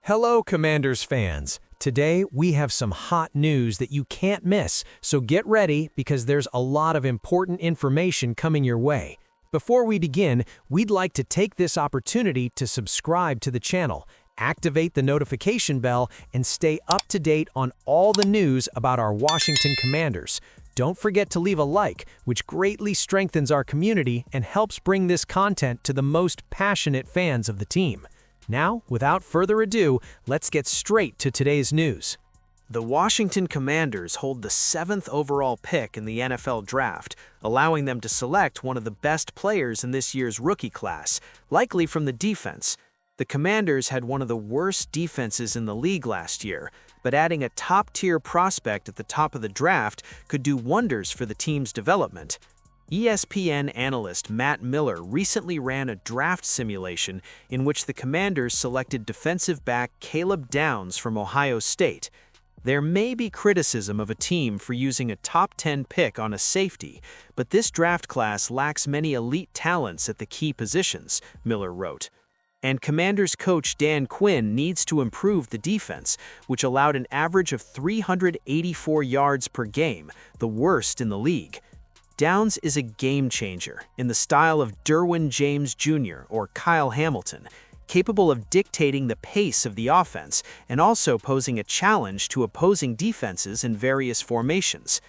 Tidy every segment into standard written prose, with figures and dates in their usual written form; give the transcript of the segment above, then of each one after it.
Hello, Commanders fans. Today, we have some hot news that you can't miss, so get ready because there's a lot of important information coming your way. Before we begin, we'd like to take this opportunity to subscribe to the channel, activate the notification bell, and stay up to date on all the news about our Washington Commanders. Don't forget to leave a like, which greatly strengthens our community and helps bring this content to the most passionate fans of the team. Now, without further ado, let's get straight to today's news. The Washington Commanders hold the 7th overall pick in the NFL Draft, allowing them to select one of the best players in this year's rookie class, likely from the defense. The Commanders had one of the worst defenses in the league last year, but adding a top-tier prospect at the top of the draft could do wonders for the team's development. ESPN analyst Matt Miller recently ran a draft simulation in which the Commanders selected defensive back Caleb Downs from Ohio State. There may be criticism of a team for using a top 10 pick on a safety, but this draft class lacks many elite talents at the key positions, Miller wrote. And Commanders coach Dan Quinn needs to improve the defense, which allowed an average of 384 yards per game, the worst in the league. Downs is a game-changer in the style of Derwin James Jr. or Kyle Hamilton, capable of dictating the pace of the offense and also posing a challenge to opposing defenses in various formations.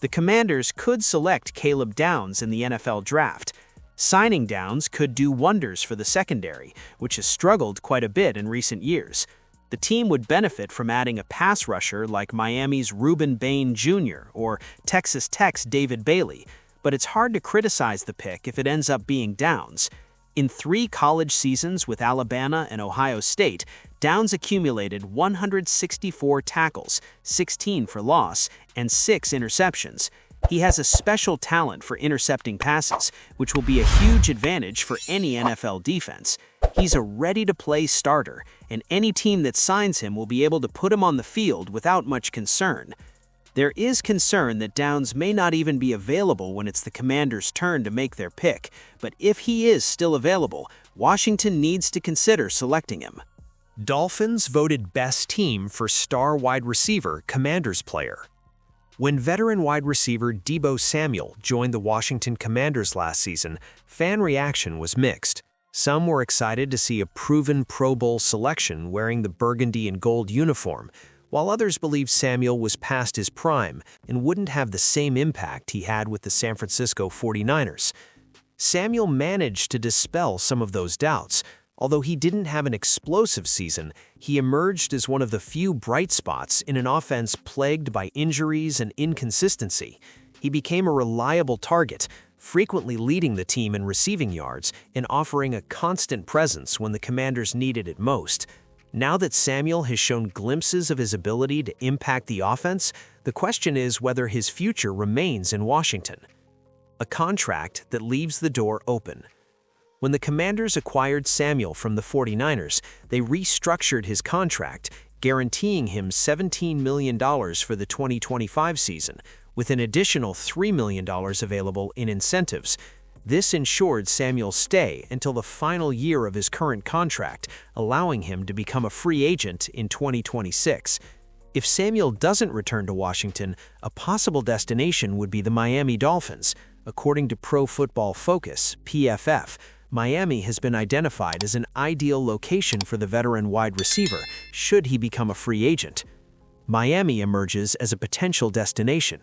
The Commanders could select Caleb Downs in the NFL Draft. Signing Downs could do wonders for the secondary, which has struggled quite a bit in recent years. The team would benefit from adding a pass rusher like Miami's Ruben Bain Jr. or Texas Tech's David Bailey, but it's hard to criticize the pick if it ends up being Downs. In 3 college seasons with Alabama and Ohio State, Downs accumulated 164 tackles, 16 for loss, and 6 interceptions. He has a special talent for intercepting passes, which will be a huge advantage for any NFL defense. He's a ready-to-play starter, and any team that signs him will be able to put him on the field without much concern. There is concern that Downs may not even be available when it's the Commanders' turn to make their pick, but if he is still available, Washington needs to consider selecting him. Dolphins voted best team for star wide receiver Commanders player. When veteran wide receiver Deebo Samuel joined the Washington Commanders last season, fan reaction was mixed. Some were excited to see a proven Pro Bowl selection wearing the burgundy and gold uniform, while others believed Samuel was past his prime and wouldn't have the same impact he had with the San Francisco 49ers. Samuel managed to dispel some of those doubts. Although he didn't have an explosive season, he emerged as one of the few bright spots in an offense plagued by injuries and inconsistency. He became a reliable target, frequently leading the team in receiving yards and offering a constant presence when the Commanders needed it most. Now that Samuel has shown glimpses of his ability to impact the offense, the question is whether his future remains in Washington. A contract that leaves the door open. When the Commanders acquired Samuel from the 49ers, they restructured his contract, guaranteeing him $17 million for the 2025 season, with an additional $3 million available in incentives. This ensured Samuel's stay until the final year of his current contract, allowing him to become a free agent in 2026. If Samuel doesn't return to Washington, a possible destination would be the Miami Dolphins. According to Pro Football Focus, PFF, Miami has been identified as an ideal location for the veteran wide receiver should he become a free agent. Miami emerges as a potential destination.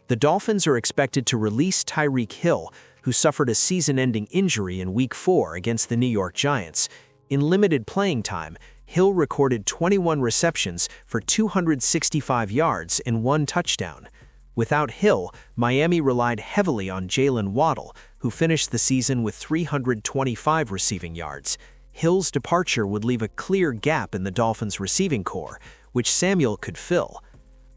The Dolphins are expected to release Tyreek Hill, who suffered a season-ending injury in Week 4 against the New York Giants. In limited playing time, Hill recorded 21 receptions for 265 yards and 1 touchdown. Without Hill, Miami relied heavily on Jalen Waddle, who finished the season with 325 receiving yards. Hill's departure would leave a clear gap in the Dolphins' receiving core, which Samuel could fill.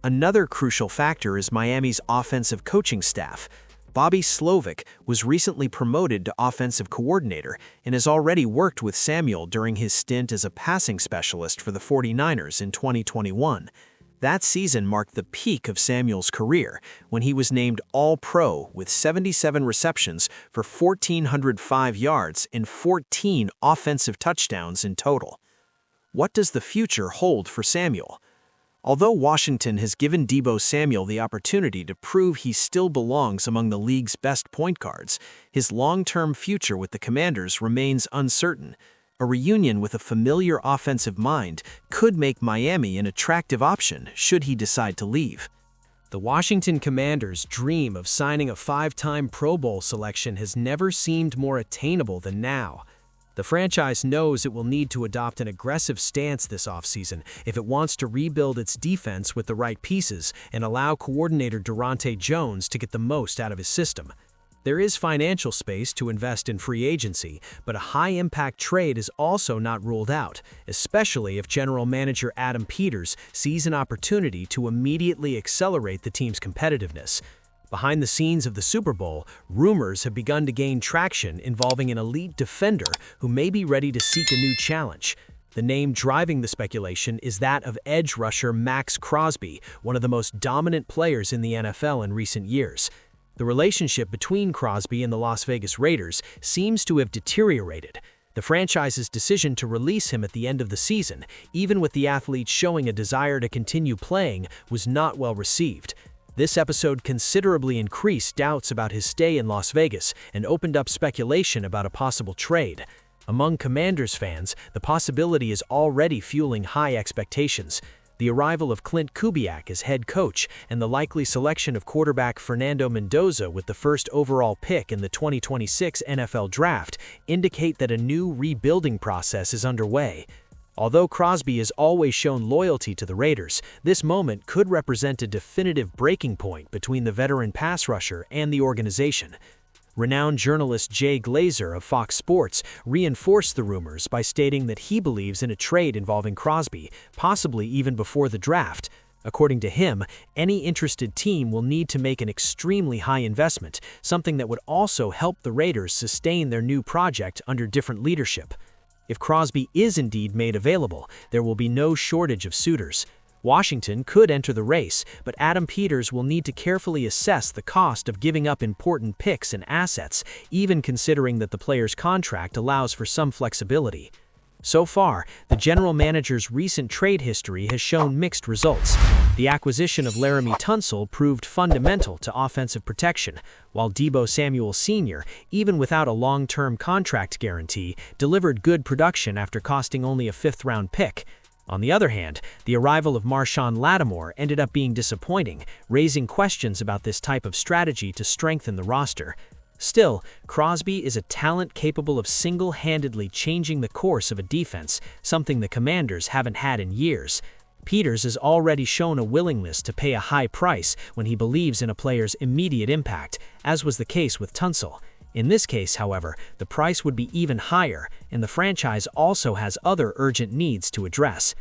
Another crucial factor is Miami's offensive coaching staff. Bobby Slovic was recently promoted to offensive coordinator and has already worked with Samuel during his stint as a passing specialist for the 49ers in 2021. That season marked the peak of Samuel's career when he was named All-Pro with 77 receptions for 1,405 yards and 14 offensive touchdowns in total. What does the future hold for Samuel? Although Washington has given Deebo Samuel the opportunity to prove he still belongs among the league's best point guards, his long-term future with the Commanders remains uncertain. A reunion with a familiar offensive mind could make Miami an attractive option should he decide to leave. The Washington Commanders' dream of signing a 5-time Pro Bowl selection has never seemed more attainable than now. The franchise knows it will need to adopt an aggressive stance this offseason if it wants to rebuild its defense with the right pieces and allow coordinator Durante Jones to get the most out of his system. There is financial space to invest in free agency, but a high-impact trade is also not ruled out, especially if general manager Adam Peters sees an opportunity to immediately accelerate the team's competitiveness. Behind the scenes of the Super Bowl, rumors have begun to gain traction involving an elite defender who may be ready to seek a new challenge. The name driving the speculation is that of edge rusher Maxx Crosby, one of the most dominant players in the NFL in recent years. The relationship between Crosby and the Las Vegas Raiders seems to have deteriorated. The franchise's decision to release him at the end of the season, even with the athlete showing a desire to continue playing, was not well received. This episode considerably increased doubts about his stay in Las Vegas and opened up speculation about a possible trade. Among Commanders fans, the possibility is already fueling high expectations. The arrival of Klint Kubiak as head coach and the likely selection of quarterback Fernando Mendoza with the first overall pick in the 2026 NFL Draft indicate that a new rebuilding process is underway. Although Crosby has always shown loyalty to the Raiders, this moment could represent a definitive breaking point between the veteran pass rusher and the organization. Renowned journalist Jay Glazer of Fox Sports reinforced the rumors by stating that he believes in a trade involving Crosby, possibly even before the draft. According to him, any interested team will need to make an extremely high investment, something that would also help the Raiders sustain their new project under different leadership. If Crosby is indeed made available, there will be no shortage of suitors. Washington could enter the race, but Adam Peters will need to carefully assess the cost of giving up important picks and assets, even considering that the player's contract allows for some flexibility. So far, the general manager's recent trade history has shown mixed results. The acquisition of Laremy Tunsil proved fundamental to offensive protection, while Deebo Samuel Sr., even without a long-term contract guarantee, delivered good production after costing only a fifth-round pick. On the other hand, the arrival of Marshawn Lattimore ended up being disappointing, raising questions about this type of strategy to strengthen the roster. Still, Crosby is a talent capable of single-handedly changing the course of a defense, something the Commanders haven't had in years. Peters has already shown a willingness to pay a high price when he believes in a player's immediate impact, as was the case with Tunsil. In this case, however, the price would be even higher, and the franchise also has other urgent needs to address.